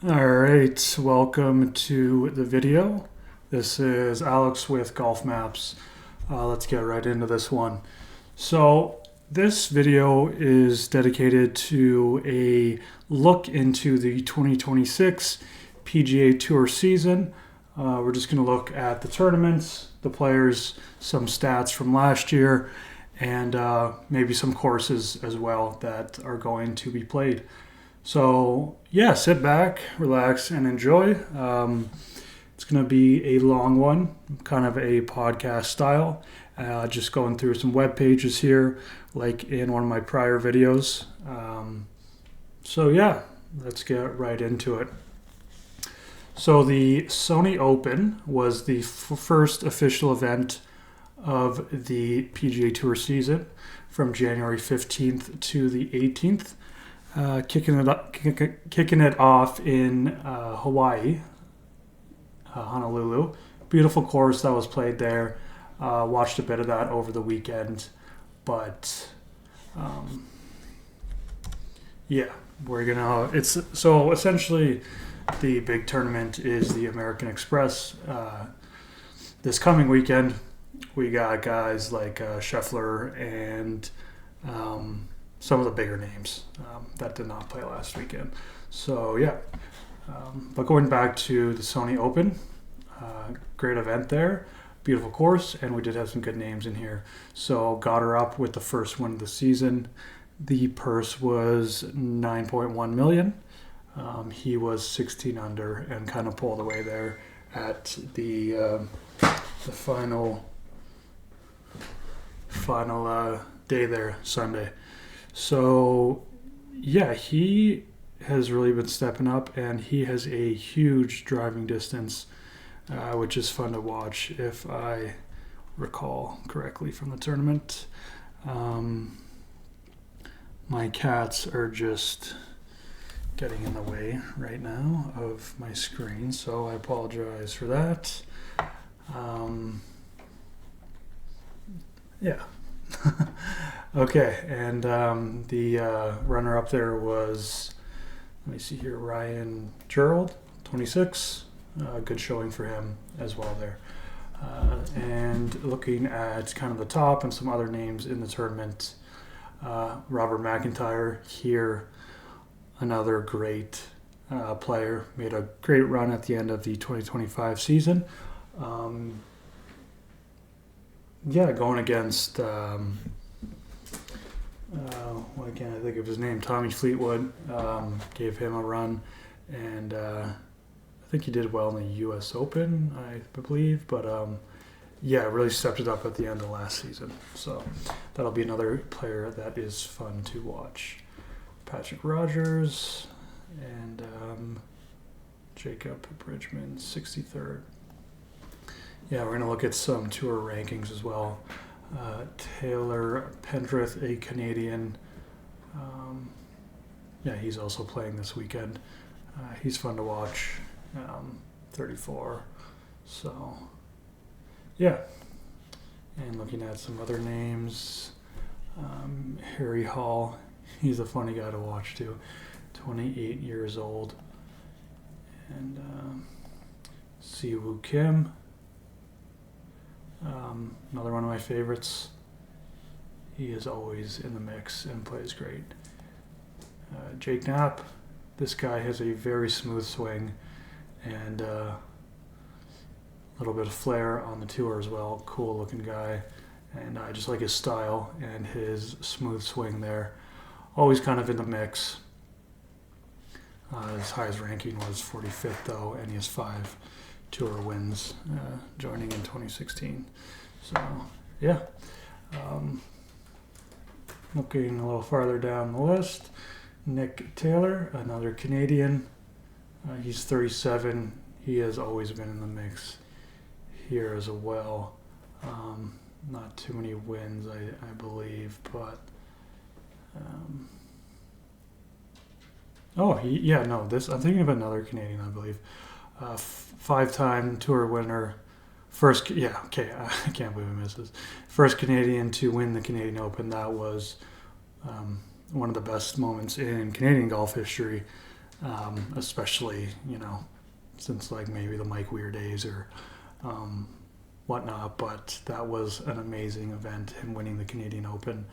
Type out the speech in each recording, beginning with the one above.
All right, welcome to the video. This is Alex with Golf Maps. Let's get right into this one. So, this video is dedicated to a look into the 2026 PGA Tour season. We're just going to look at the tournaments, the players, some stats from last year, and maybe some courses as well that are going to be played. So, yeah, sit back, relax, and enjoy. It's going to be a long one, kind of a podcast style. Just going through some web pages here, like in one of my prior videos. Yeah, let's get right into it. So, the Sony Open was the first official event of the PGA Tour season from January 15th to the 18th. Kicking it off in Hawaii, Honolulu. Beautiful course that was played there. Watched a bit of that over the weekend, but yeah, we're gonna. It's so essentially the big tournament is the American Express. This coming weekend, we got guys like Scheffler and some of the bigger names that did not play last weekend. So yeah, but going back to the Sony Open, great event there, beautiful course, and we did have some good names in here. So got her up with the first win of the season. The purse was 9.1 million. He was 16 under and kind of pulled away there at the final day there, Sunday. So, yeah, he has really been stepping up, and he has a huge driving distance, which is fun to watch if I recall correctly from the tournament. My cats are just getting in the way right now of my screen, so I apologize for that. Yeah. Okay, and the runner-up there was, let me see here, Ryan Gerald, 26. Good showing for him as well there. And looking at kind of the top and some other names in the tournament, Robert McIntyre here, another great player, made a great run at the end of the 2025 season. Going against, why can't I think of his name? Tommy Fleetwood, gave him a run, and I think he did well in the U.S. Open, I believe, but really stepped it up at the end of last season. So that'll be another player that is fun to watch. Patrick Rogers and Jacob Bridgman, 63rd. Yeah, we're going to look at some tour rankings as well. Taylor Pendrith, a Canadian. He's also playing this weekend. He's fun to watch. 34. So, yeah. And looking at some other names. Harry Hall. He's a funny guy to watch too. 28 years old. And Siwoo Kim. Another one of my favorites. He is always in the mix and plays great. Jake Knapp. This guy has a very smooth swing and a little bit of flair on the tour as well. Cool looking guy. And I just like his style and his smooth swing there. Always kind of in the mix. His highest ranking was 45th though, and he has 5 tour wins, joining in 2016. So, yeah. Looking a little farther down the list, Nick Taylor, another Canadian. He's 37. He has always been in the mix here as well. Not too many wins, I believe, but I'm thinking of another Canadian, I believe. 5-time tour winner. I can't believe I missed this. First Canadian to win the Canadian Open. That was one of the best moments in Canadian golf history. especially, since like maybe the Mike Weir days or whatnot. But that was an amazing event, him winning the Canadian Open.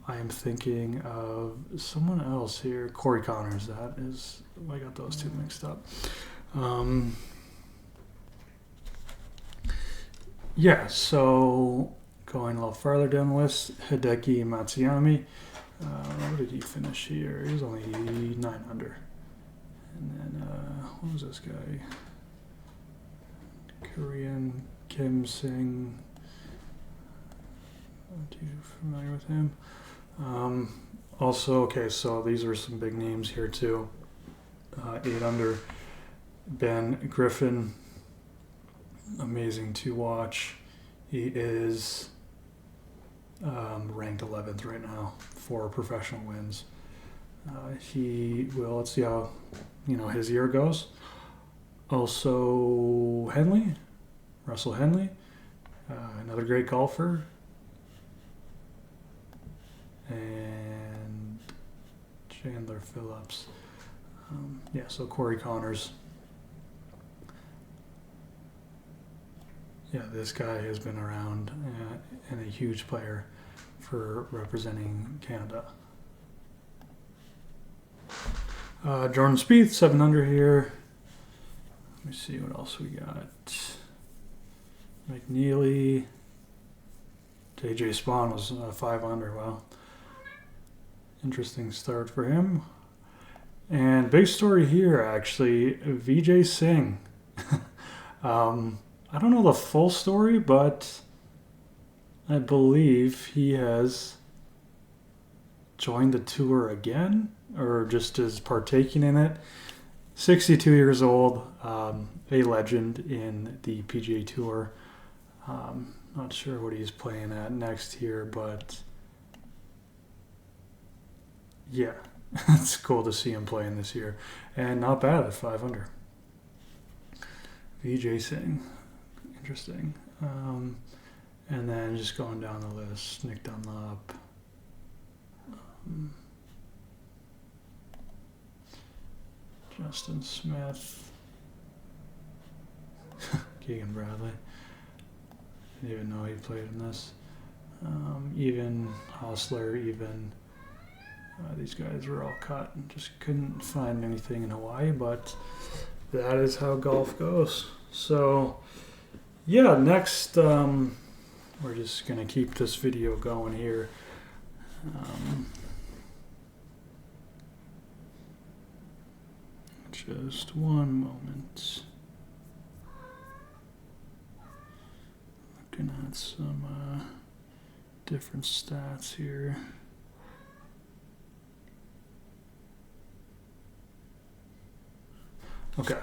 I am thinking of someone else here, Corey Connors. That is, I got those two mixed up. So going a little farther down the list, Hideki Matsuyama. What did he finish here? He was only 9 under. And then, what was this guy? Korean Kim Sing. Not too familiar with him. Also, okay, so these are some big names here too. 8 under. Ben Griffin. Amazing to watch. He is ranked 11th right now for professional wins. Let's see how his year goes. Also Russell Henley, another great golfer, and Chandler Phillips. So Corey Connors. Yeah, this guy has been around and a huge player for representing Canada. Jordan Spieth, 7 under here. Let me see what else we got. McNeely. JJ Spawn was 5 under. Wow. Interesting start for him. And big story here, actually, Vijay Singh. I don't know the full story, but I believe he has joined the tour again, or just is partaking in it. 62 years old, a legend in the PGA Tour. Not sure what he's playing at next here, but yeah, it's cool to see him playing this year. And not bad at 5 under. Vijay Singh. Interesting. And then just going down the list, Nick Dunlap. Justin Smith. Keegan Bradley. Didn't even know he played in this. Even Hostler, these guys were all cut and just couldn't find anything in Hawaii, but that is how golf goes. So, yeah, next, we're just going to keep this video going here. Just one moment. Looking at some different stats here. Okay.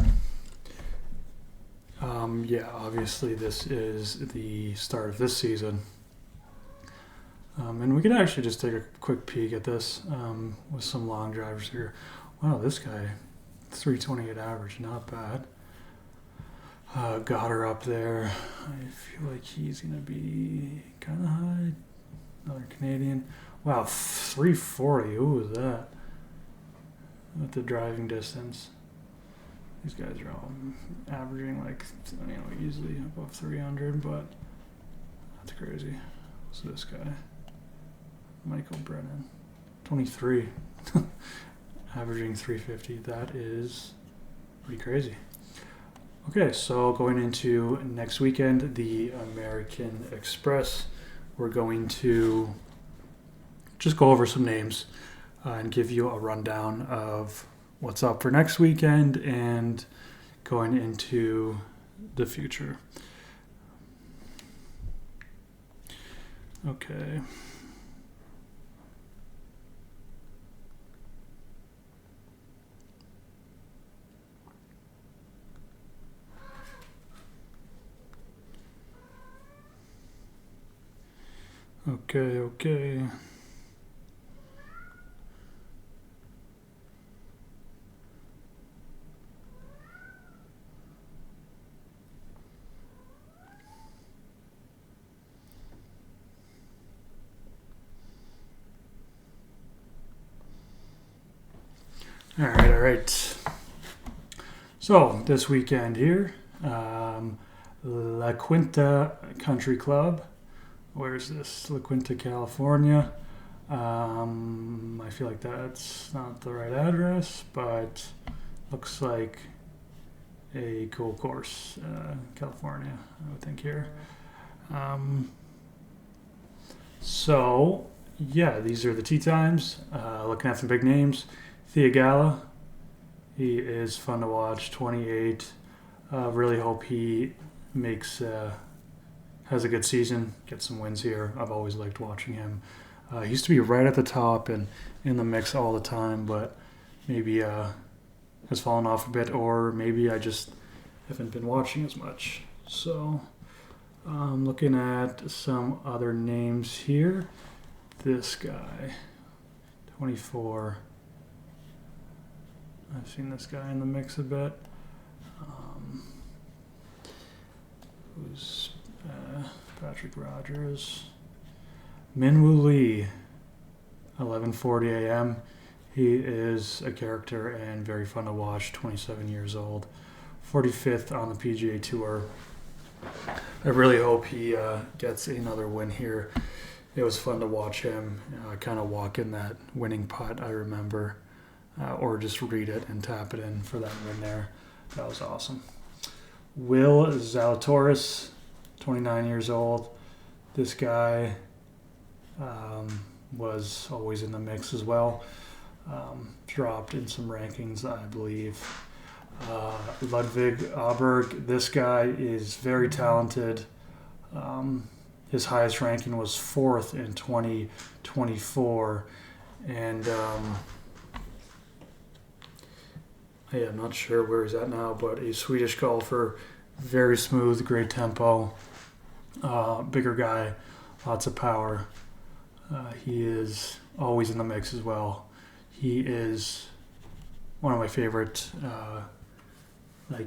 Obviously this is the start of this season. And we can actually just take a quick peek at this with some long drivers here. Wow, this guy, 328 average, not bad. Got her up there. I feel like he's going to be kind of high. Another Canadian. Wow, 340. Who was that? With the driving distance. These guys are all averaging like, easily above 300, but that's crazy. What's this guy? Michael Brennan. 23. Averaging 350. That is pretty crazy. Okay, so going into next weekend, the American Express, we're going to just go over some names and give you a rundown of what's up for next weekend and going into the future. Okay. Okay. All right. So this weekend here, La Quinta Country Club. Where's this? La Quinta, California. I feel like that's not the right address, but looks like a cool course. California, I would think here. So, yeah, these are the tee times. Looking at some big names. Theegala, he is fun to watch, 28. Really hope he has a good season, gets some wins here. I've always liked watching him. He used to be right at the top and in the mix all the time, but maybe has fallen off a bit, or maybe I just haven't been watching as much. So looking at some other names here. This guy, 24. I've seen this guy in the mix a bit. Who's Patrick Rogers? Minwoo Lee, 11:40 a.m. He is a character and very fun to watch. 27 years old, 45th on the PGA Tour. I really hope he gets another win here. It was fun to watch him kind of walk in that winning putt, I remember, or just read it and tap it in for that win there. That was awesome. Will Zalatoris, 29 years old. This guy was always in the mix as well. Dropped in some rankings, I believe. Ludwig Aberg, this guy is very talented. His highest ranking was 4th in 2024. And I'm not sure where he's at now, but a Swedish golfer, very smooth, great tempo, bigger guy, lots of power. He is always in the mix as well. He is one of my favorite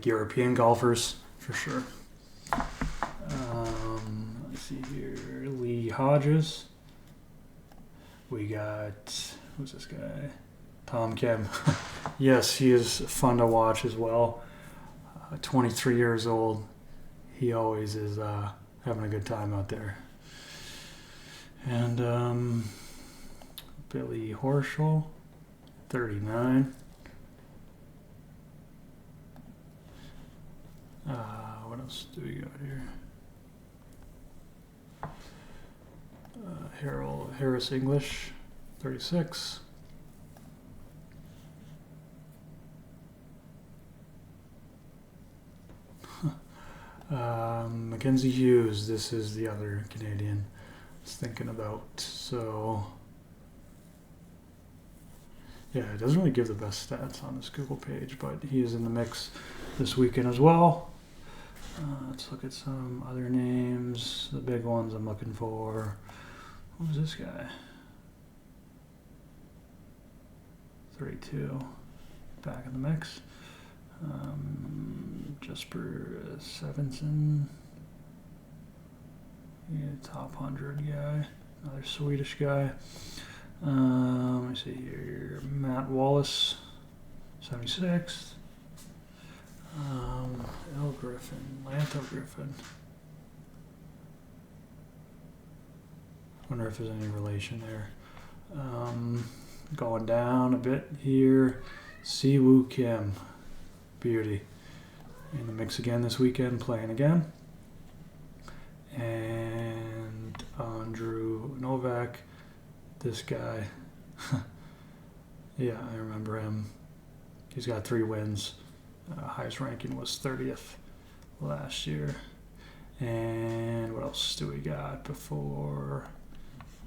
European golfers for sure. Let's see here, Lee Hodges. We got, who's this guy? Tom Kim. Yes, he is fun to watch as well. 23 years old. He always is having a good time out there. And Billy Horschel, 39. What else do we got here? Harris English, 36. Mackenzie Hughes, this is the other Canadian I was thinking about. So, yeah, it doesn't really give the best stats on this Google page, but he is in the mix this weekend as well. Let's look at some other names, the big ones I'm looking for. Who's this guy? 32, back in the mix. Jasper Svensson, top 100 guy, another Swedish guy. Let me see here, Matt Wallace, 76. Lanto Griffin. Wonder if there's any relation there. Going down a bit here, Siwoo Kim, beauty, in the mix again this weekend, playing again. And Andrew Novak, this guy. Yeah, I remember him. He's got 3 wins. Highest ranking was 30th last year. And what else do we got before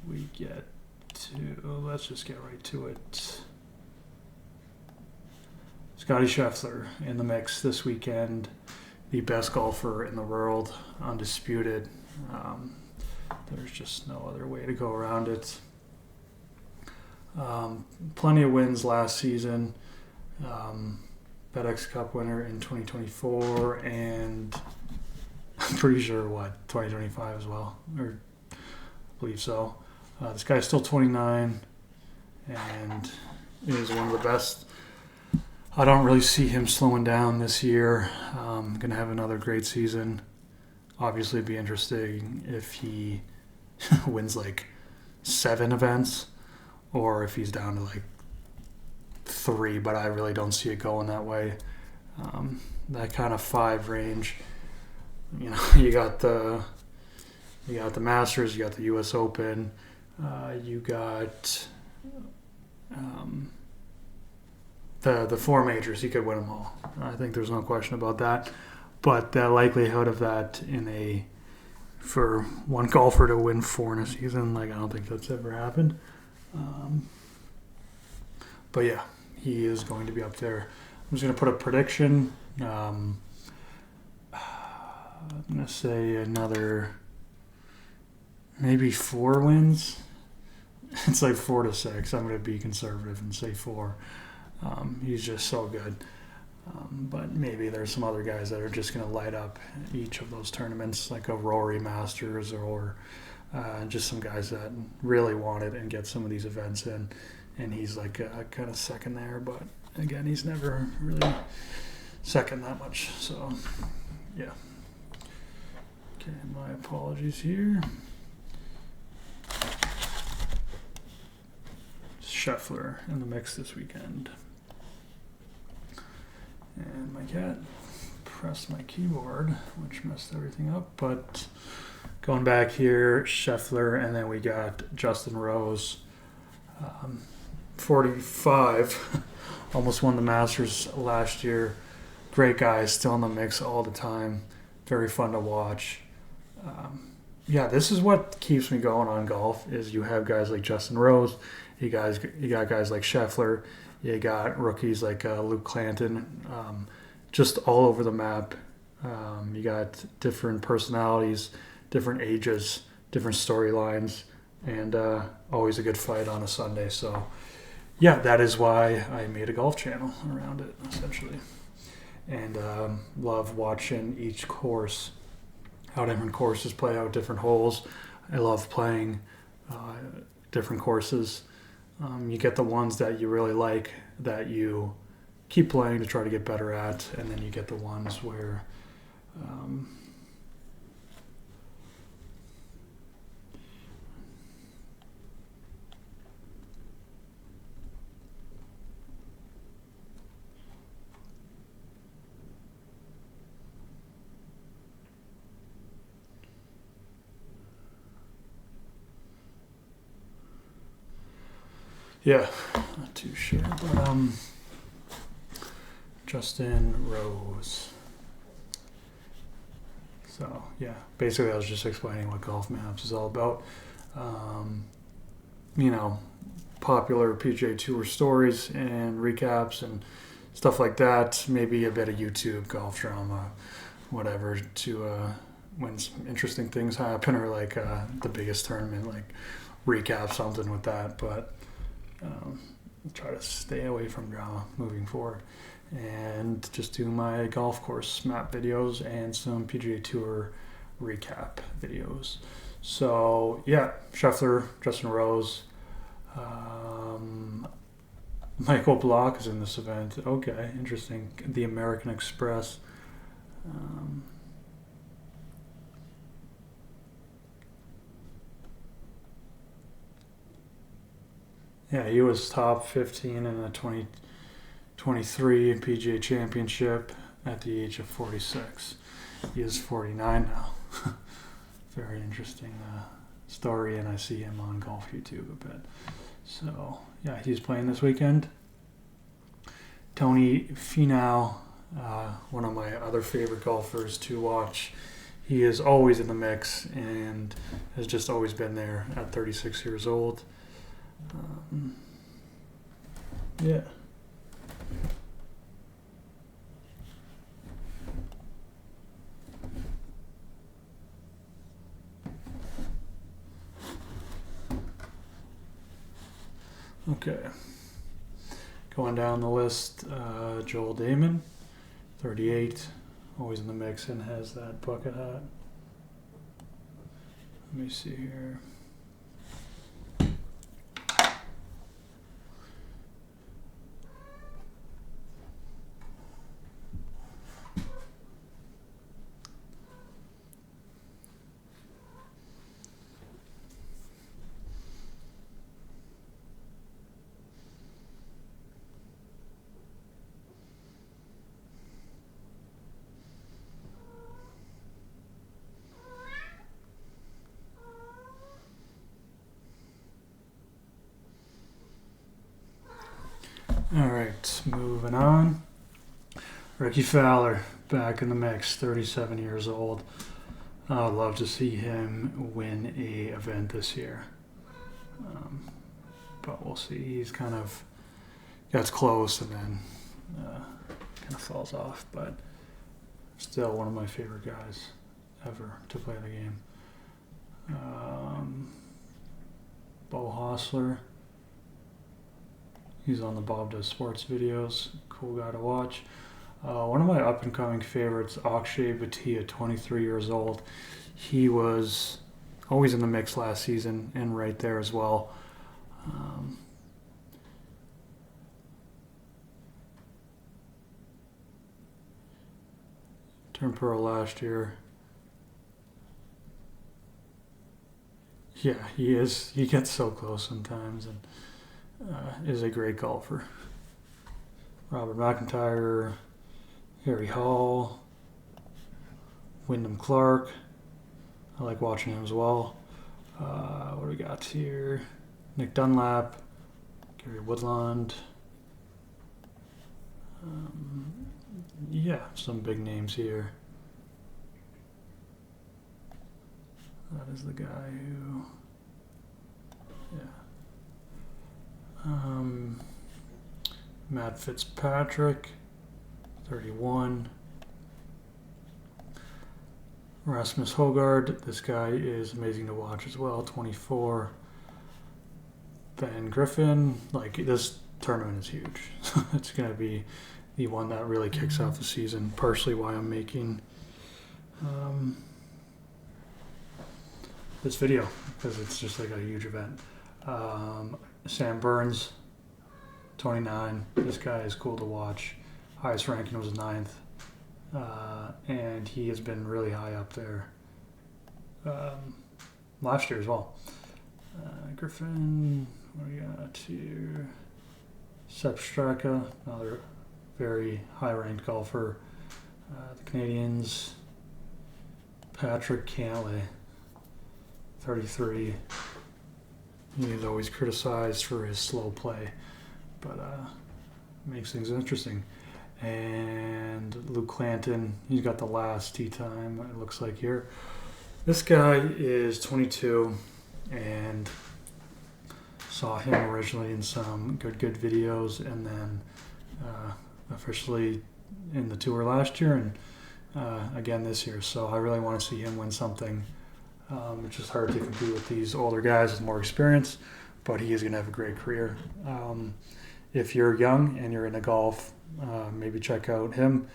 we get to, let's just get right to it. Scotty Scheffler in the mix this weekend, the best golfer in the world, undisputed. There's just no other way to go around it. Plenty of wins last season. FedEx Cup winner in 2024, and I'm pretty sure 2025 as well, or I believe so. This guy's still 29 and is one of the best I don't really see him slowing down this year. Going to have another great season. Obviously, it'd be interesting if he wins like 7 events or if he's down to like 3, but I really don't see it going that way. That kind of 5 range. You got the Masters, you got the U.S. Open, you got the 4 majors. He could win them all. I think there's no question about that. But the likelihood of that for one golfer to win 4 in a season, I don't think that's ever happened. But yeah, he is going to be up there. I'm just going to put a prediction. I'm going to say another maybe 4 wins. It's like 4 to 6. I'm going to be conservative and say 4. He's just so good. But maybe there's some other guys that are just going to light up each of those tournaments, like a Rory Masters or just some guys that really want it and get some of these events in. And he's like kind of second there. But again, he's never really second that much. So, yeah. Okay, my apologies here. Scheffler in the mix this weekend. And my cat pressed my keyboard, which messed everything up. But going back here, Scheffler, and then we got Justin Rose, 45, almost won the Masters last year. Great guy, still in the mix all the time. Very fun to watch. Yeah, this is what keeps me going on golf. Is you have guys like Justin Rose, you got guys like Scheffler. You got rookies like Luke Clanton, just all over the map. You got different personalities, different ages, different storylines, and always a good fight on a Sunday. So, yeah, that is why I made a golf channel around it, essentially. And love watching each course, how different courses play out, different holes. I love playing different courses. You get the ones that you really like that you keep playing to try to get better at, and then you get the ones where yeah, not too sure, but Justin Rose. So yeah, basically I was just explaining what Golf Maps is all about. Popular PGA Tour stories and recaps and stuff like that. Maybe a bit of YouTube golf drama, whatever, to when some interesting things happen, or like the biggest tournament, like recap something with that. But try to stay away from drama moving forward, and just do my golf course map videos and some PGA Tour recap videos. So yeah, Scheffler, Justin Rose, Michael Block is in this event. Okay, interesting. The American Express. Yeah, he was top 15 in the 2023 PGA Championship at the age of 46. He is 49 now. Very interesting story, and I see him on Golf YouTube a bit. So, yeah, he's playing this weekend. Tony Finau, one of my other favorite golfers to watch. He is always in the mix and has just always been there at 36 years old. Yeah. Okay. Going down the list, Joel Damon, 38, always in the mix and has that bucket hat. Let me see here. right, moving on. Ricky Fowler back in the mix, 37 years old. I would love to see him win a event this year. But we'll see. He's kind of gets close and then kind of falls off. But still one of my favorite guys ever to play the game. Bo Hostler. He's on the Bob Does Sports videos. Cool guy to watch. One of my up-and-coming favorites, Akshay Bhatia, 23 years old. He was always in the mix last season and right there as well. Turned pro last year. Yeah, he is. He gets so close sometimes and is a great golfer. Robert McIntyre, Harry Hall, Wyndham Clark. I like watching him as well. What do we got here? Nick Dunlap, Gary Woodland. Yeah, some big names here. That is the guy who, Matt Fitzpatrick, 31. Rasmus Hogard, this guy is amazing to watch as well, 24. Ben Griffin, like this tournament is huge. It's going to be the one that really kicks off the season, partially why I'm making this video, because it's just like a huge event. Sam Burns, 29. This guy is cool to watch. Highest ranking was 9th. And he has been really high up there last year as well. Griffin, what do we got here? Sepp Straka, another very high-ranked golfer. The Canadians, Patrick Cantlay, 33. He is always criticized for his slow play, but makes things interesting. And Luke Clanton, he's got the last tee time, it looks like here. This guy is 22 and saw him originally in some good videos and then officially in the tour last year and again this year. So I really want to see him win something. It's just hard to compete with these older guys with more experience, but he is going to have a great career. If you're young and you're into golf, maybe check out him.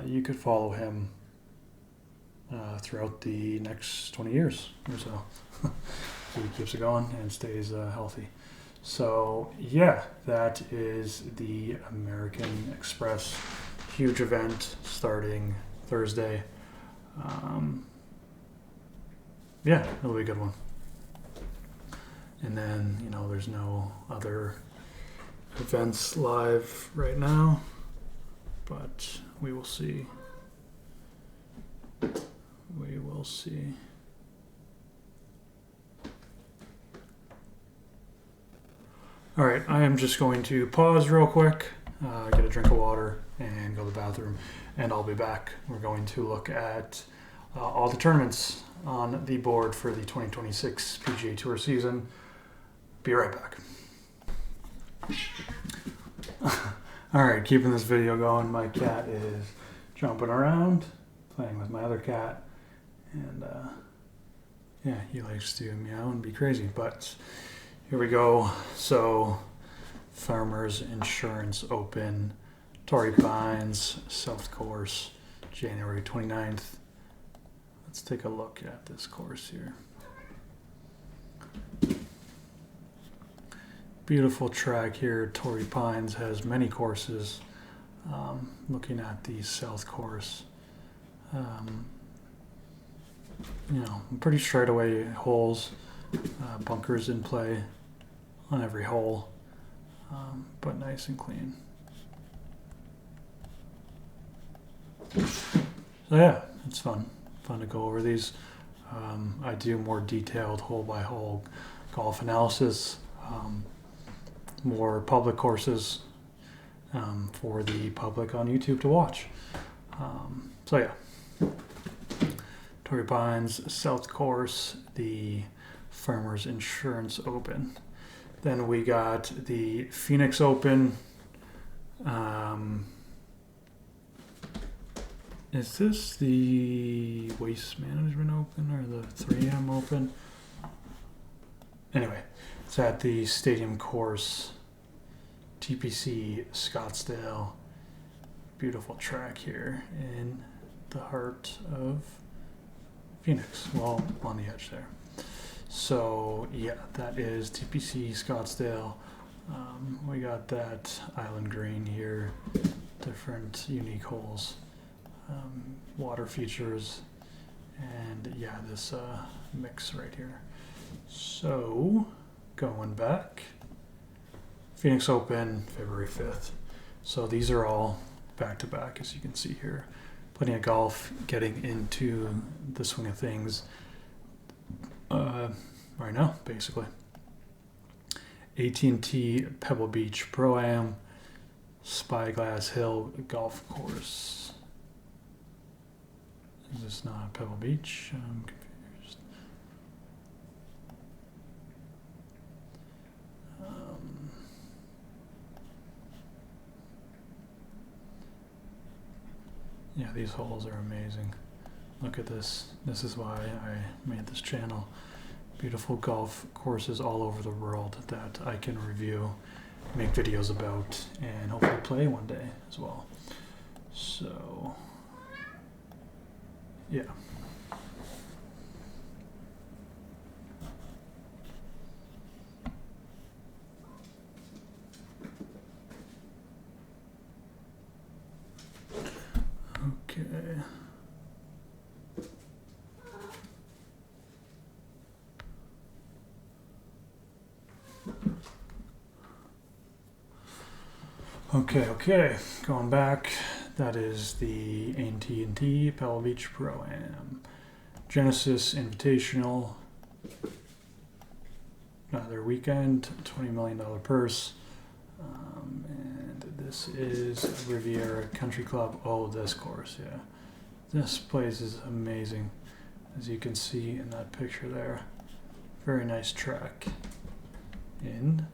You could follow him throughout the next 20 years or so. He keeps it going and stays healthy. So yeah, that is the American Express huge event starting Thursday. Yeah, it'll be a good one. And then, there's no other events live right now, but we will see. We will see. All right, I am just going to pause real quick, get a drink of water, and go to the bathroom, and I'll be back. We're going to look at all the tournaments on the board for the 2026 PGA Tour season. Be right back. All right, keeping this video going. My cat is jumping around, playing with my other cat, and yeah, he likes to meow and be crazy, but here we go. So, Farmers Insurance Open, Torrey Pines, South Course, January 29th. Let's take a look at this course here. Beautiful track here. Torrey Pines has many courses. Looking at the South Course, pretty straightaway holes, bunkers in play on every hole, but nice and clean. So yeah, it's fun to go over these. I do more detailed hole by hole golf analysis, more public courses for the public on YouTube to watch. So yeah, Torrey Pines South Course, the Farmers Insurance Open. Then we got the Phoenix Open. Is this the Waste Management Open or the 3M Open? Anyway, it's at the Stadium Course, TPC Scottsdale. Beautiful track here in the heart of Phoenix, well, on the edge there. So yeah, that is TPC Scottsdale. We got that island green here, different unique holes, water features, and yeah, this mix right here. So going back, Phoenix Open, February 5th. So these are all back to back, as you can see here. Plenty of golf, getting into the swing of things right now, basically. AT&T Pebble Beach Pro-Am, Spyglass Hill Golf Course. Is this not Pebble Beach? I'm confused. Yeah, these holes are amazing. Look at this. This is why I made this channel. Beautiful golf courses all over the world that I can review, make videos about, and hopefully play one day as well. So, yeah. Okay. Okay, going back, that is the AT&T Pebble Beach Pro-Am. Genesis Invitational, their weekend, $20 million purse. And this is Riviera Country Club. Oh, this course, yeah. This place is amazing, as you can see in that picture there. Very nice track in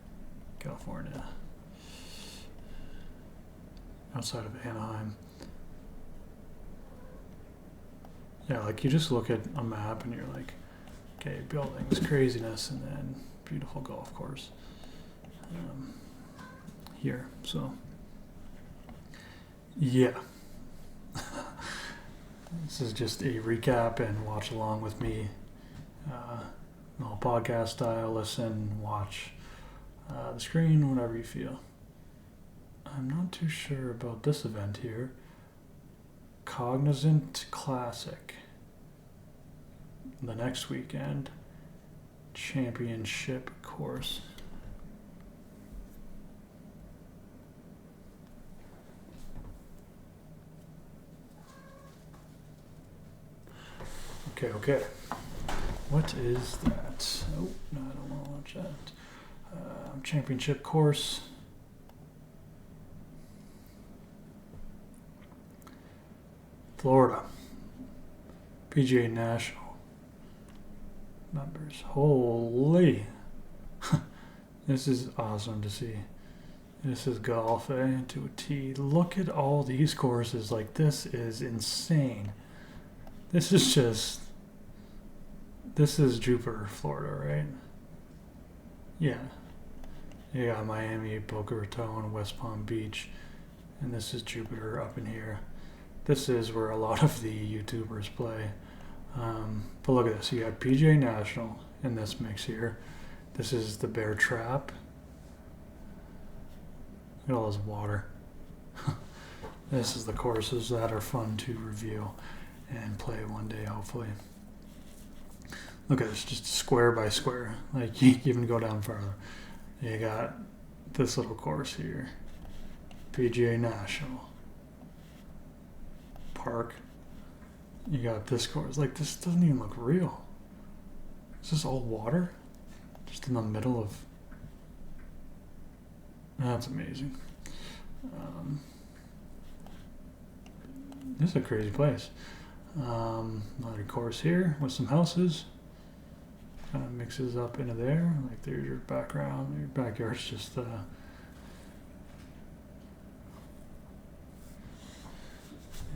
California, outside of Anaheim. Yeah, like you just look at a map and you're like, okay, buildings, craziness, and then beautiful golf course here. So yeah, this is just a recap and watch along with me, all podcast style. Listen, watch the screen, whatever you feel. I'm not too sure about this event here. Cognizant Classic. The next weekend. Championship course. Okay. What is that? Oh, no, I don't want to watch that. Championship course. Florida. PGA National. Members. Holy. This is awesome to see. This is golf, to a T. Look at all these courses. Like, this is insane. This is Jupiter, Florida, right? Yeah. You got Miami, Boca Raton, West Palm Beach, and this is Jupiter up in here. This is where a lot of the YouTubers play. But look at this. You got PGA National in this mix here. This is the Bear Trap. Look at all this water. This is the courses that are fun to review and play one day, hopefully. Look at this, just square by square. Like, you even go down farther. You got this little course here. PGA National. Park. You got this course. Like, this doesn't even look real. Is this all water? Just in the middle of... That's amazing. This is a crazy place. Another course here with some houses. Kind of mixes up into there. Like there's your background. Your backyard's just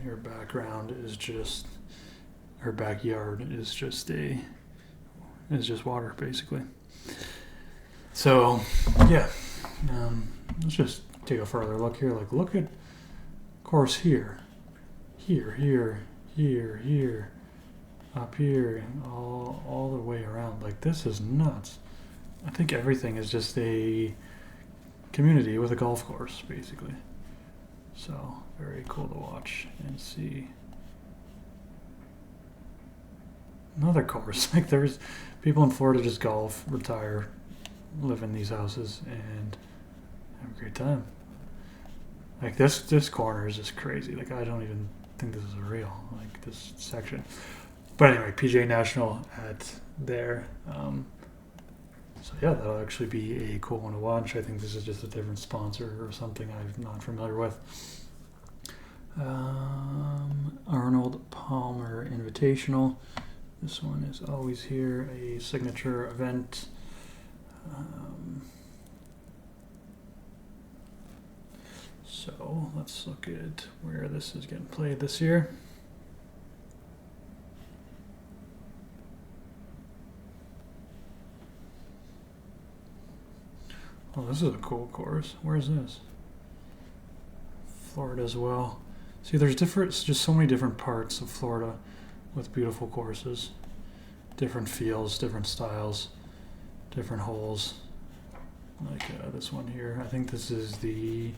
your background is just, her backyard is just water basically. So yeah, let's just take a further look here. Like look at course here, here, up here, and all the way around. Like this is nuts. I think everything is just a community with a golf course basically. So very cool to watch and see. Another course. Like there's people in Florida just golf, retire, live in these houses, and have a great time. Like this corner is just crazy. Like I don't even think this is real. Like this section. But anyway, PGA National at there. So yeah, that'll actually be a cool one to watch. I think this is just a different sponsor or something I'm not familiar with. Arnold Palmer Invitational. This one is always here, a signature event. So let's look at where this is getting played this year. Oh, this is a cool course. Where is this? Florida as well. See, there's just so many different parts of Florida with beautiful courses. Different feels, different styles, different holes. Like this one here. I think this is the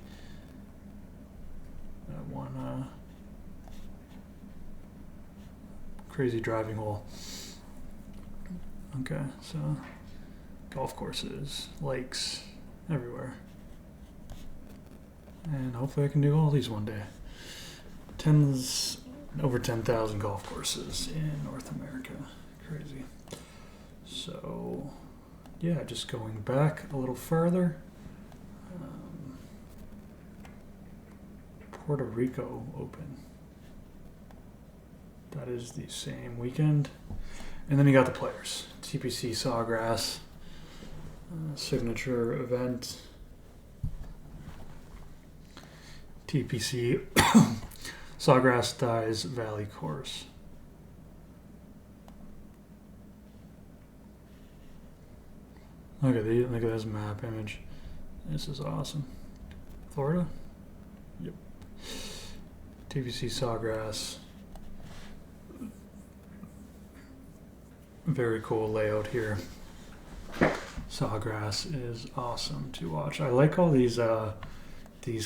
one crazy driving hole. Okay, so golf courses, lakes, everywhere. And hopefully I can do all these one day. Over 10,000 golf courses in North America. Crazy. So, yeah, just going back a little further. Puerto Rico Open. That is the same weekend. And then you got the players. TPC Sawgrass. Signature event. TPC Sawgrass Dyes Valley Course. Look at this map image. This is awesome. Florida? Yep. TPC Sawgrass. Very cool layout here. Sawgrass is awesome to watch. I like all these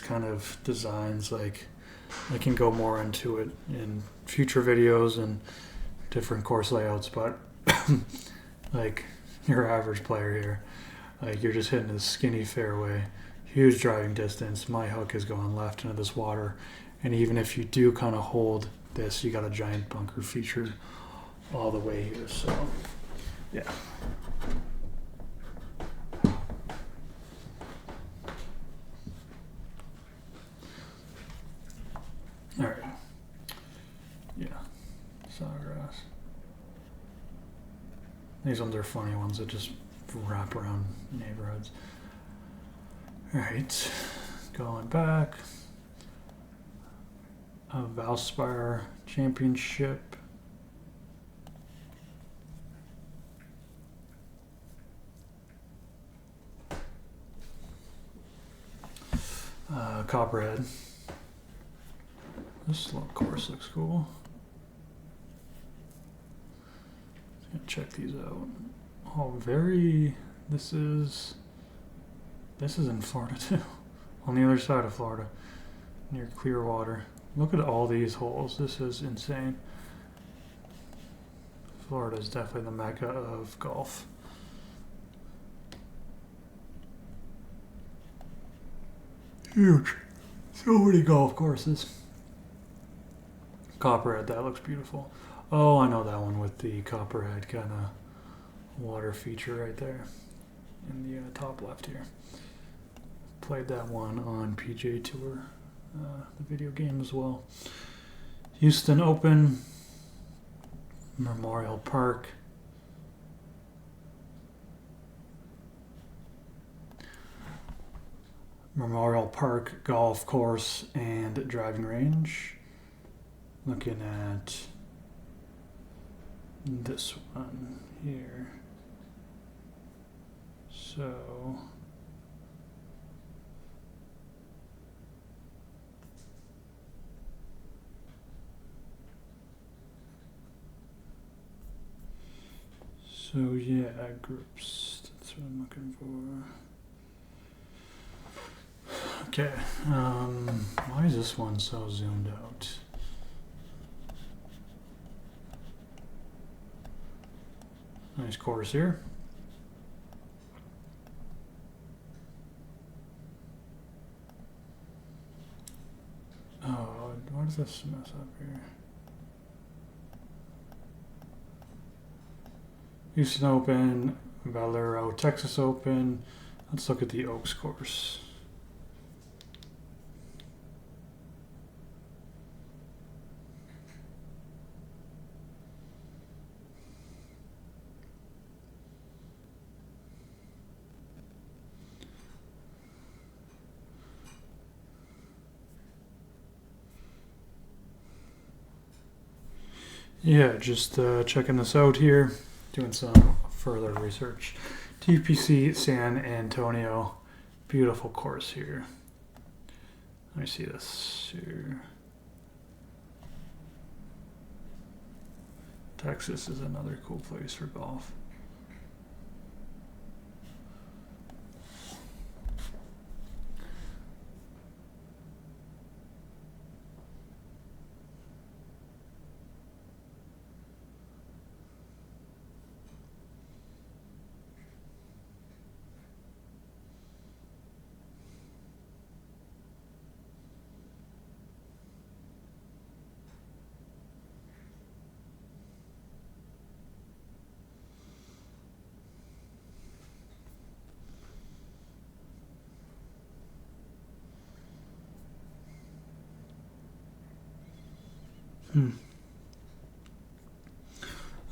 kind of designs. Like I can go more into it in future videos and different course layouts, but like your average player here, like you're just hitting a skinny fairway, huge driving distance. My hook is going left into this water, and even if you do kind of hold this, you got a giant bunker feature all the way here. So yeah. All right. Yeah. Sawgrass. These ones are funny ones that just wrap around neighborhoods. All right. Going back. A Valspar Championship. Copperhead. This little course looks cool. Gonna check these out. Oh, this is in Florida too. On the other side of Florida, near Clearwater. Look at all these holes. This is insane. Florida is definitely the mecca of golf. Huge. So many golf courses. Copperhead, that looks beautiful. Oh, I know that one with the Copperhead kind of water feature right there in the top left here. played that one on PGA Tour, the video game as well. Houston Open, Memorial Park. Memorial Park Golf Course and Driving Range. Looking at this one here. So yeah, groups. That's what I'm looking for. Okay. Why is this one so zoomed out? Nice course here. Oh, what does this mess up here? Houston Open, Valero, Texas Open. Let's look at the Oaks course. Yeah, just checking this out here, doing some further research. TPC San Antonio, beautiful course here. Let me see this here. Texas is another cool place for golf.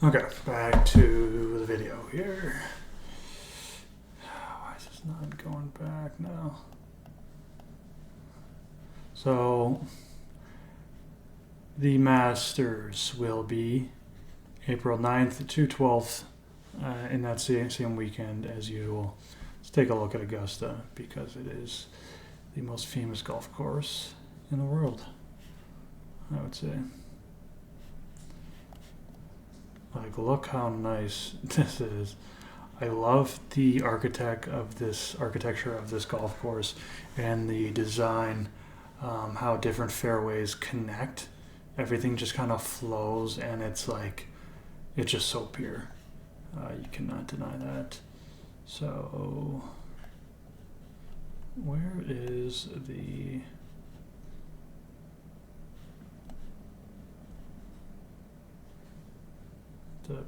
Okay, back to the video here. Why is this not going back now? So, the Masters will be April 9th to 12th in that same weekend as usual. Let's take a look at Augusta because it is the most famous golf course in the world, I would say. Like, look how nice this is. I love the architecture of this golf course and the design, how different fairways connect. Everything just kind of flows, and it's just so pure. You cannot deny that. So, where is the...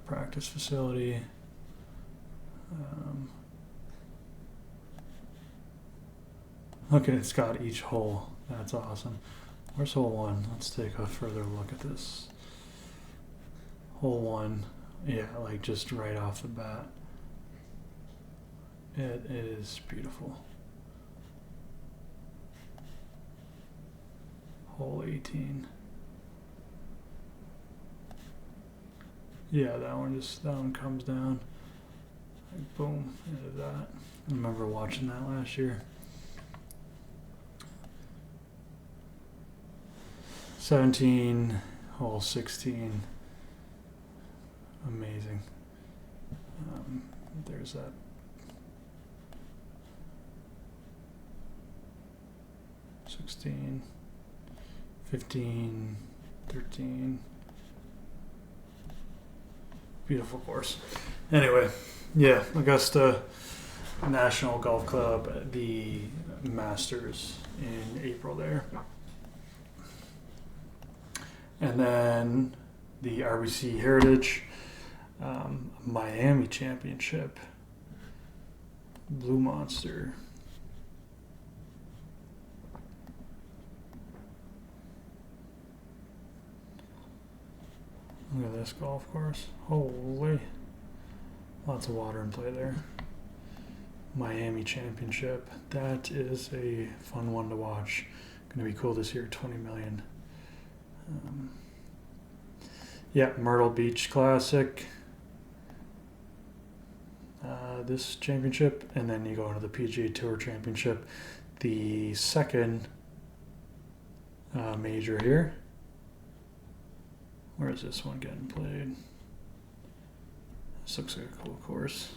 practice facility? Look at it's got each hole. That's awesome. Where's hole one? Let's take a further look at this. Hole one, yeah, like just right off the bat. It is beautiful. Hole 18. Yeah, that one comes down. Like boom, into that. I remember watching that last year. 17, hole 16. Amazing. There's that. $16, $15, $13. Beautiful course. Anyway, yeah, Augusta National Golf Club, the Masters in April there. And then the RBC Heritage Miami Championship, Blue Monster. Look at this golf course. Holy. Lots of water in play there. Miami Championship. That is a fun one to watch. Gonna be cool this year. 20 million. Yeah, Myrtle Beach Classic. This championship, and then you go into the PGA Tour Championship, the second major here. Where is this one getting played? This looks like a cool course.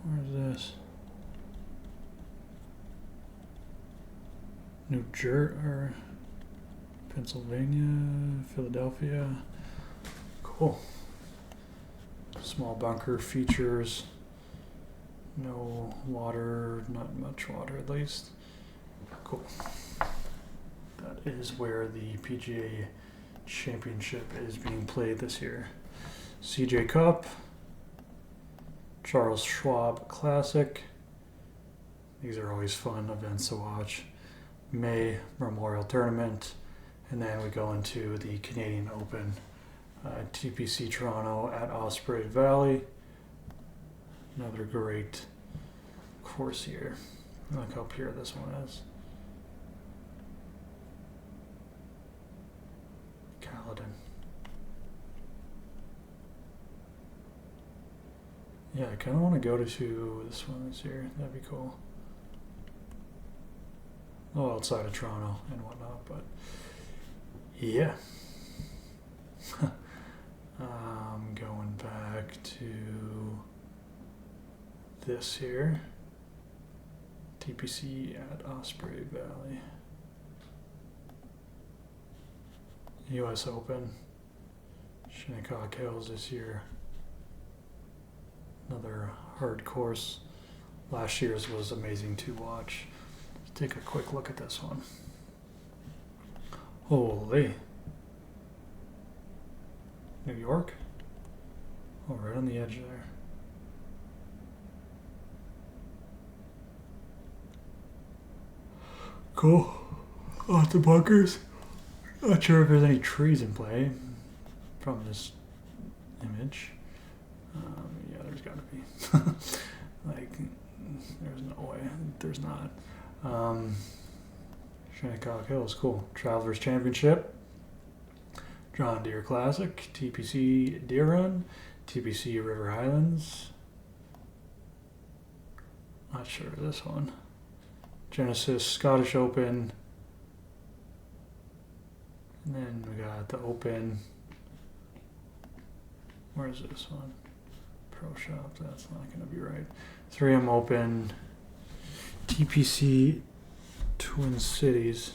Where is this? New Jersey or Pennsylvania, Philadelphia. Cool. Small bunker features. No water, not much water at least. Cool. That is where the PGA Championship is being played this year. CJ Cup, Charles Schwab Classic. These are always fun events to watch. May Memorial Tournament, and then we go into the Canadian Open, TPC Toronto at Osprey Valley. Another great course here. Look how pure this one is. Caledon. Yeah, I kind of want to go to this one this year. That'd be cool. Oh, outside of Toronto and whatnot, but yeah. Going back to this here. TPC at Osprey Valley. US Open. Shinnecock Hills this year. Another hard course. Last year's was amazing to watch. Let's take a quick look at this one. Holy. New York? Oh, right on the edge there. Cool. Lots of bunkers. Not sure if there's any trees in play from this image. Yeah, there's got to be. Like, there's no way. There's not. Shinnecock Hills, cool. Travelers Championship. John Deere Classic. TPC Deer Run. TPC River Highlands. Not sure of this one. Genesis Scottish Open. And then we got the Open. Where is this one? Pro Shop, that's not going to be right. 3M Open. TPC Twin Cities.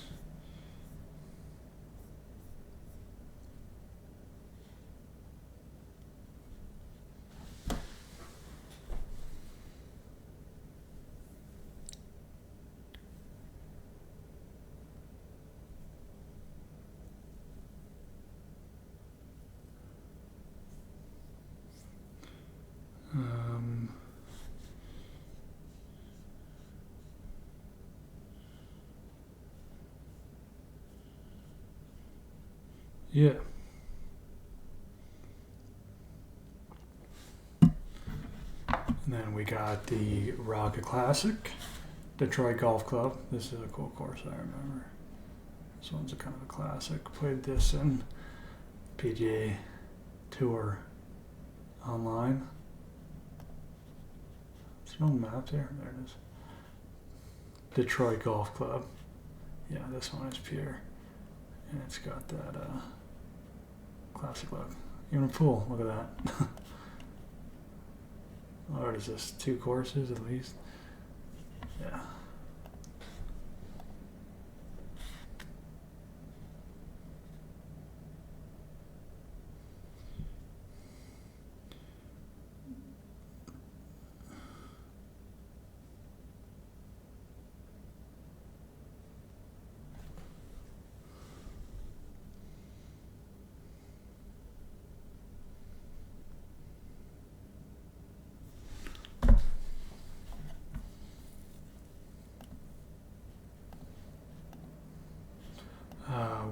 Yeah. And then we got the Rocket Classic, Detroit Golf Club. This is a cool course, I remember. This one's a kind of a classic. Played this in PGA Tour online. There's no map there. There it is. Detroit Golf Club. Yeah, this one is pure. And it's got that classic look. Even a pool, look at that. What is this, 2 courses at least? Yeah.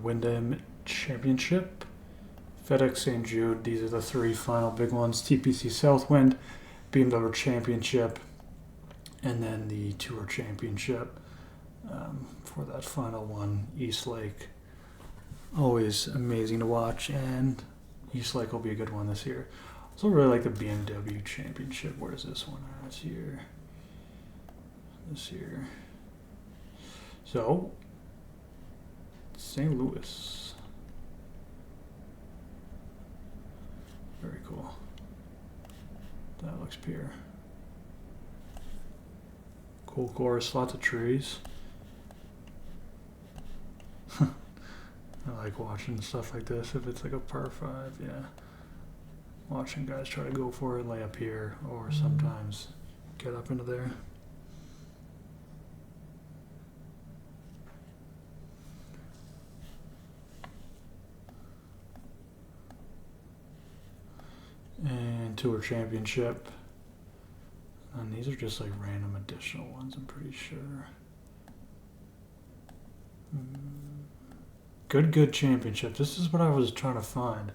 Wyndham Championship, FedEx St. Jude. These are the three final big ones. TPC Southwind, BMW Championship, and then the Tour Championship for that final one, East Lake. Always amazing to watch, and East Lake will be a good one this year. Also really like the BMW Championship. Where's this one at here? This year. So, St. Louis. Very cool. That looks pure. Cool course, lots of trees. I like watching stuff like this. If it's like a par 5, yeah. Watching guys try to go for it, lay up here, or sometimes get up into there. And Tour Championship. And these are just like random additional ones, I'm pretty sure. Good Championship. This is what I was trying to find.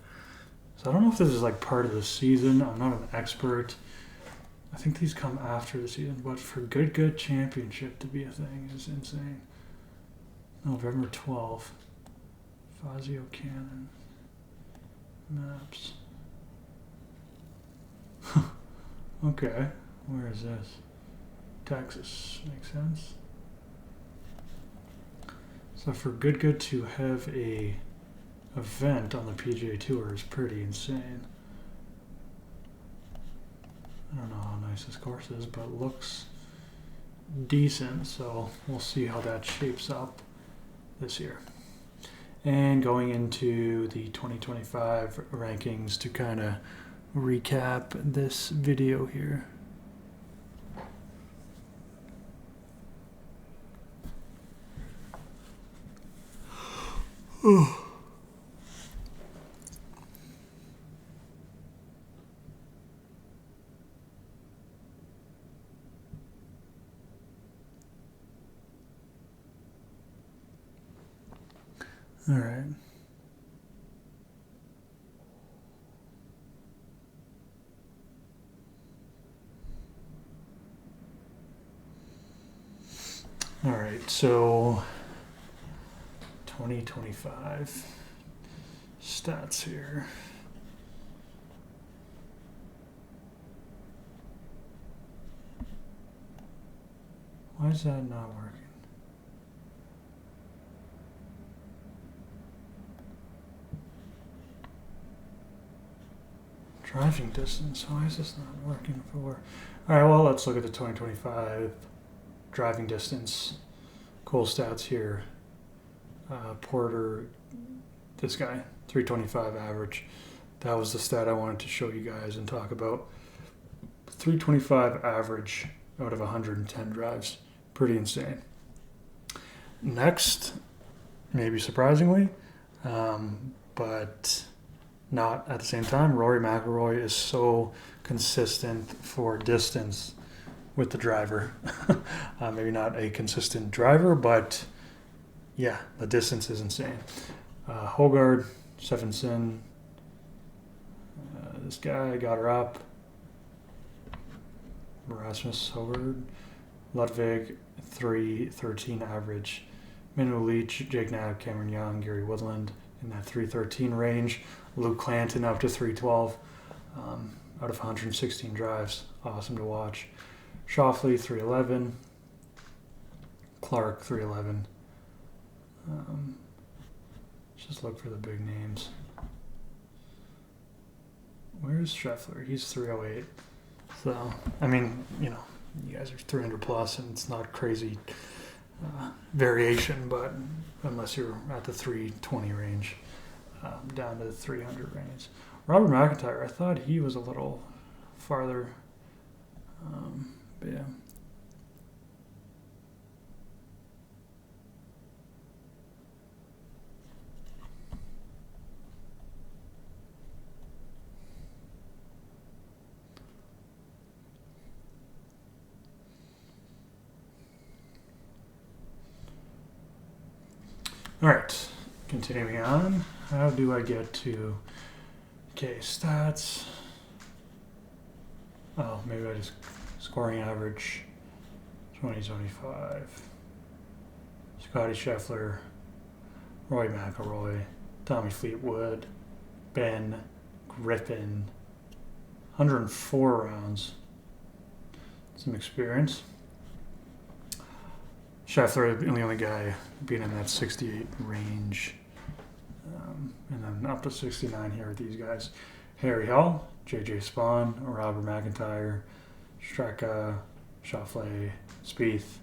So I don't know if this is like part of the season. I'm not an expert. I think these come after the season, but for Good Championship to be a thing is insane. November 12th. Fazio Cannon. Maps. Okay. Where is this? Texas. Makes sense. So for Good to have a event on the PGA Tour is pretty insane. I don't know how nice this course is, but it looks decent, so we'll see how that shapes up this year. And going into the 2025 rankings to kind of recap this video here. All right. All right, so 2025 stats here. Why is that not working? Driving distance, why is this not working for? All right, well, let's look at the 2025 driving distance. Cool stats here. Porter, this guy, 325 average. That was the stat I wanted to show you guys and talk about. 325 average out of 110 drives. Pretty insane. Next, maybe surprisingly, but not at the same time, Rory McIlroy is so consistent for distance with the driver. Maybe not a consistent driver, but yeah, the distance is insane. Hogard, Stephenson, this guy got her up. Rasmus Hogard, Ludwig, 313 average. Minu Leach, Jake Knapp, Cameron Young, Gary Woodland in that 313 range. Luke Clanton up to 312 out of 116 drives. Awesome to watch. Shoffley, 311. Clark, 311. Just look for the big names. Where's Scheffler? He's 308. So, I mean, you know, you guys are 300 plus and it's not crazy variation, but unless you're at the 320 range, down to the 300 range. Robert McIntyre, I thought he was a little farther, but yeah. All right, continuing on, how do I get to, okay, stats. Oh, maybe I just scoring average 2025. Scotty Scheffler, Roy McIlroy, Tommy Fleetwood, Ben Griffin, 104 rounds. Some experience. Scheffler, the only guy being in that 68 range. And then up to 69 here with these guys. Harry Hall, JJ Spawn, Robert McIntyre, Straka, Schauffele, Spieth,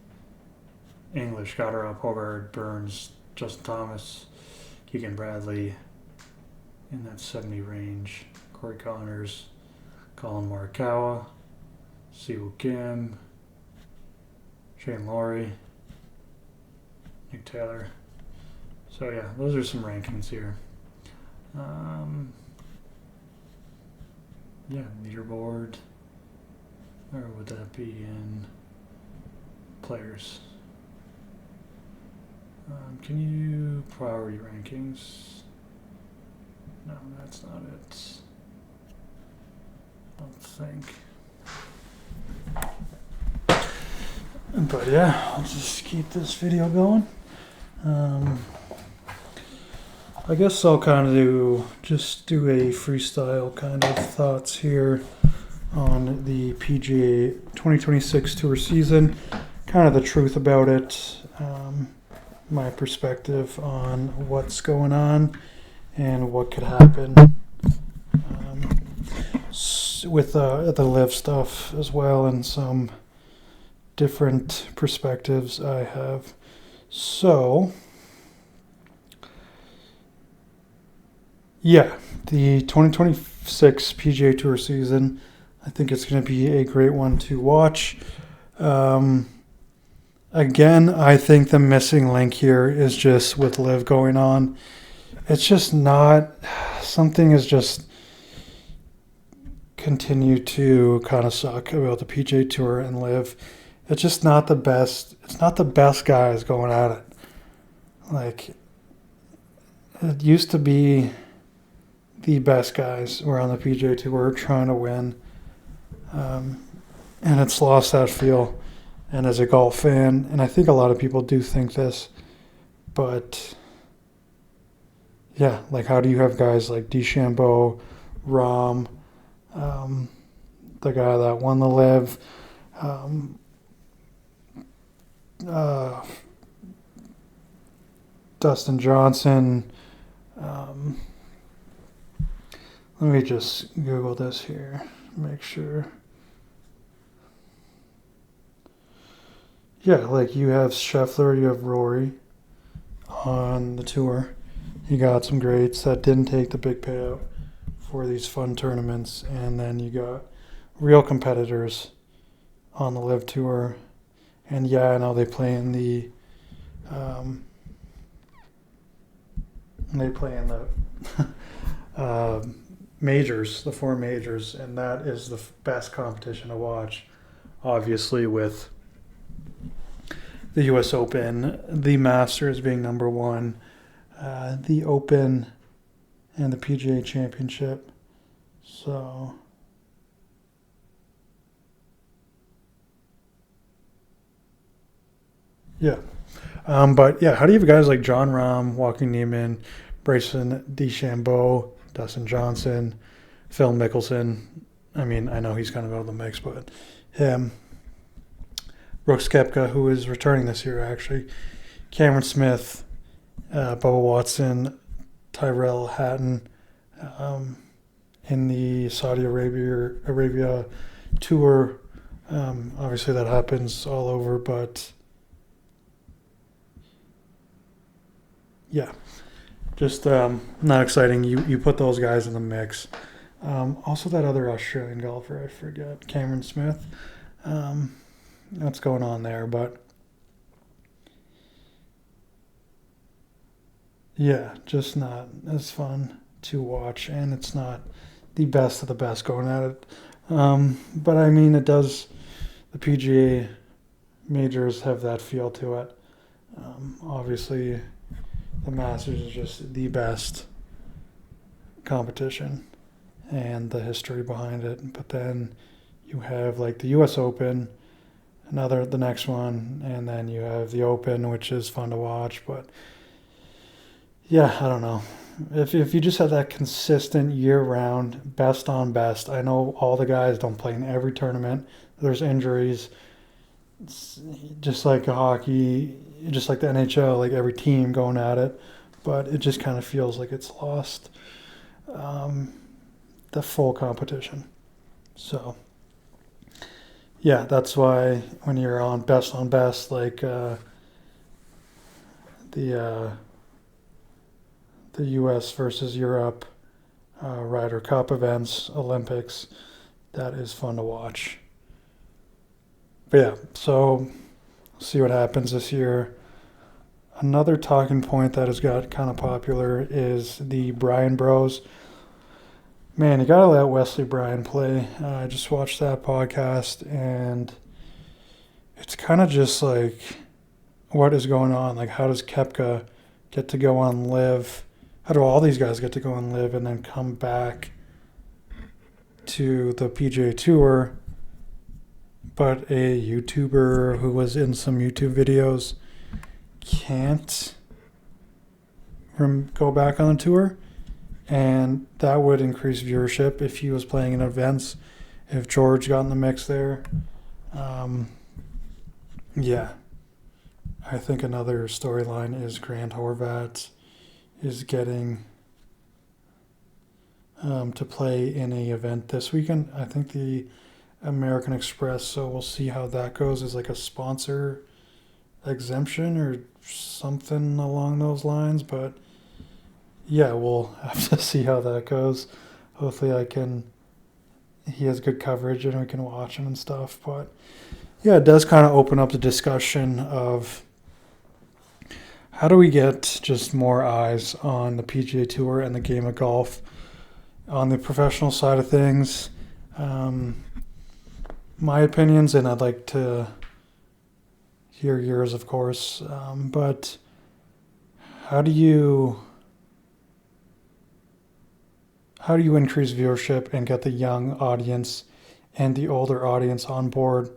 English, Goddard, Hogard, Burns, Justin Thomas, Keegan Bradley in that 70 range. Corey Connors, Colin Morikawa, Siwoo Kim, Shane Lowry, Nick Taylor. So yeah, those are some rankings here. Yeah, leaderboard. Or would that be in players? Can you priority rankings? No, that's not it. I don't think. But yeah, I'll just keep this video going. I guess I'll kind of do a freestyle kind of thoughts here on the PGA 2026 Tour season, kind of the truth about it, my perspective on what's going on and what could happen with the live stuff as well, and some different perspectives I have. So yeah, the 2026 PGA Tour season, I think it's going to be a great one to watch. Again, I think the missing link here is just with live going on. It's just not, something is just continue to kind of suck about the PGA Tour and live. It's just not the best. It's not the best guys going at it. Like, it used to be the best guys were on the PGA Tour trying to win. And it's lost that feel. And as a golf fan, and I think a lot of people do think this, but yeah, like, how do you have guys like DeChambeau, Rahm, the guy that won the live, Dustin Johnson. Let me just Google this here, make sure. Yeah, like, you have Scheffler, you have Rory on the tour. You got some greats that didn't take the big payout for these fun tournaments, and then you got real competitors on the live tour. And yeah, I know they play in the majors, the four majors, and that is the best competition to watch, obviously, with the US Open, the Masters being number one, the Open, and the PGA Championship. So yeah. But yeah, how do you have guys like John Rahm, Joaquin Niemann, Bryson DeChambeau, Dustin Johnson, Phil Mickelson? I mean, I know he's kind of out of the mix, but him. Brooks Koepka, who is returning this year, actually. Cameron Smith, Bubba Watson, Tyrell Hatton, in the Saudi Arabia tour. Obviously, that happens all over, but yeah, just not exciting. You put those guys in the mix. Also, that other Australian golfer, I forget, Cameron Smith. What's going on there? But yeah, just not as fun to watch, and it's not the best of the best going at it. But I mean, it does. The PGA majors have that feel to it. Obviously, the Masters is just the best competition and the history behind it. But then you have like the US Open, the next one, and then you have the Open, which is fun to watch. But yeah, I don't know. If you just have that consistent year-round, best on best, I know all the guys don't play in every tournament. There's injuries. It's just like hockey, just like the NHL, like every team going at it. But it just kind of feels like it's lost the full competition. So, yeah, that's why when you're on best, like the U.S. versus Europe, Ryder Cup events, Olympics, that is fun to watch. But yeah, so see what happens this year. Another talking point that has got kind of popular is the Bryan Bros. Man, you gotta let Wesley Bryan play. I just watched that podcast, and it's kind of just like, what is going on? Like, how does Koepka get to go on live? How do all these guys get to go on live and then come back to the PGA Tour? But a YouTuber who was in some YouTube videos can't go back on the tour, and that would increase viewership if he was playing in events, if George got in the mix there. Yeah, I think another storyline is Grant Horvat is getting to play in a event this weekend. I think the American Express, so we'll see how that goes, is like a sponsor exemption or something along those lines. But yeah, we'll have to see how that goes. Hopefully he has good coverage and we can watch him and stuff. But yeah, it does kind of open up the discussion of how do we get just more eyes on the PGA Tour and the game of golf on the professional side of things. My opinions, and I'd like to hear yours, of course, but how do you increase viewership and get the young audience and the older audience on board?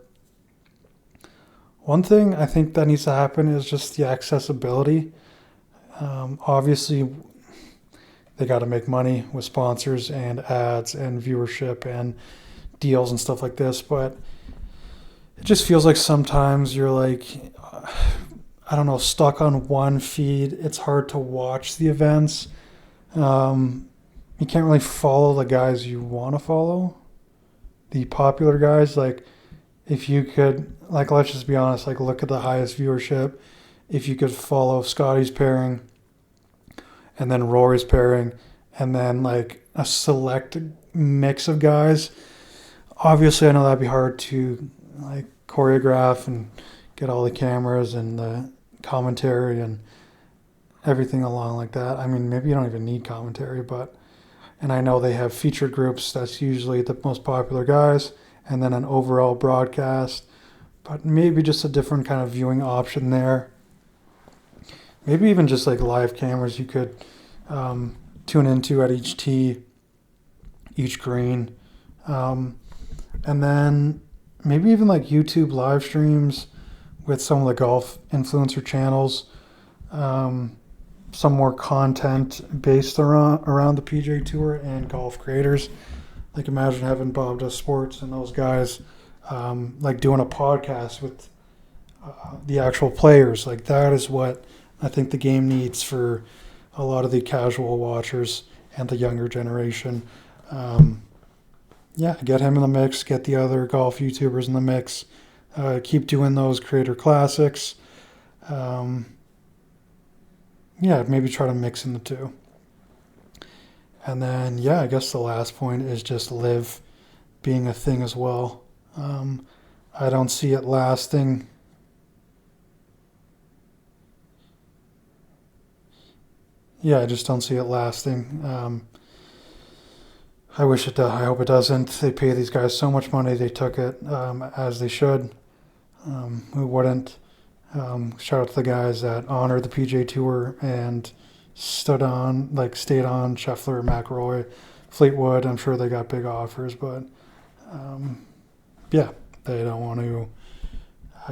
One thing I think that needs to happen is just the accessibility. Obviously, they got to make money with sponsors and ads and viewership and deals and stuff like this, but it just feels like sometimes you're like, I don't know, stuck on one feed. It's hard to watch the events. You can't really follow the guys you want to follow, the popular guys. Like, if you could, like, let's just be honest, like, look at the highest viewership. If you could follow Scotty's pairing and then Rory's pairing and then like a select mix of guys, obviously I know that'd be hard to like choreograph and get all the cameras and the commentary and everything along like that. I mean, maybe you don't even need commentary, and I know they have featured groups. That's usually the most popular guys, and then an overall broadcast, but maybe just a different kind of viewing option there. Maybe even just like live cameras you could tune into at each tee, each green. And then maybe even like YouTube live streams with some of the golf influencer channels. Some more content based around the PGA Tour and golf creators. Like, imagine having Bob Does Sports and those guys like doing a podcast with the actual players. Like, that is what I think the game needs for a lot of the casual watchers and the younger generation. Yeah, get him in the mix, get the other golf YouTubers in the mix, keep doing those creator classics. Yeah, maybe try to mix in the two. And then, yeah, I guess the last point is just live being a thing as well. I don't see it lasting. Yeah, I just don't see it lasting. I wish it does. I hope it doesn't. They pay these guys so much money. They took it as they should. Who wouldn't? Shout out to the guys that honored the PGA Tour and stayed on Scheffler, McIlroy, Fleetwood. I'm sure they got big offers, but yeah, they don't want to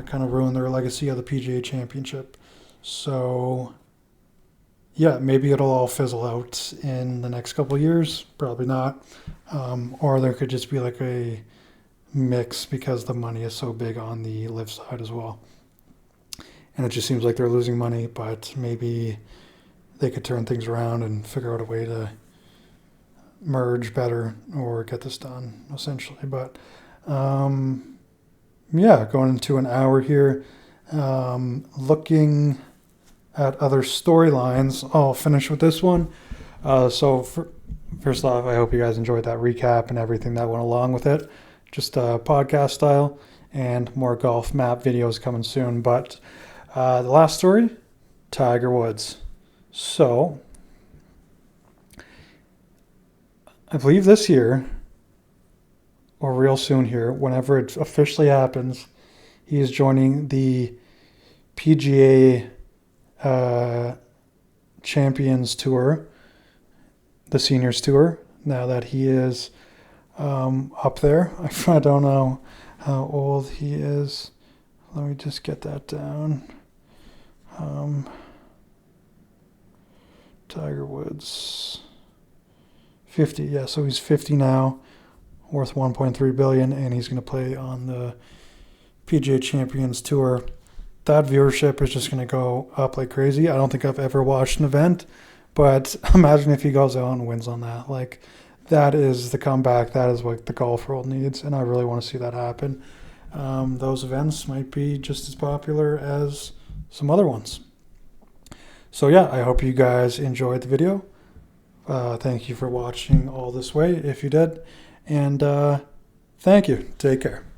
kind of ruin their legacy of the PGA Championship. So yeah, maybe it'll all fizzle out in the next couple of years. Probably not. Or there could just be like a mix because the money is so big on the live side as well. And it just seems like they're losing money, but maybe they could turn things around and figure out a way to merge better or get this done, essentially. But yeah, going into an hour here, looking at other storylines. I'll finish with this one. First off, I hope you guys enjoyed that recap and everything that went along with it. Just podcast style, and more golf map videos coming soon. But the last story, Tiger Woods. So I believe this year, or real soon here, whenever it officially happens, he is joining the PGA Champions Tour, the Seniors Tour, now that he is up there. I don't know how old he is. Let me just get that down. Tiger Woods, 50. Yeah, so he's 50 now, worth 1.3 billion, and he's going to play on the PGA Champions Tour. That viewership is just going to go up like crazy. I don't think I've ever watched an event, but imagine if he goes out and wins on that. Like, that is the comeback. That is what the golf world needs, and I really want to see that happen. Those events might be just as popular as some other ones. So yeah, I hope you guys enjoyed the video. Thank you for watching all this way, if you did. And thank you. Take care.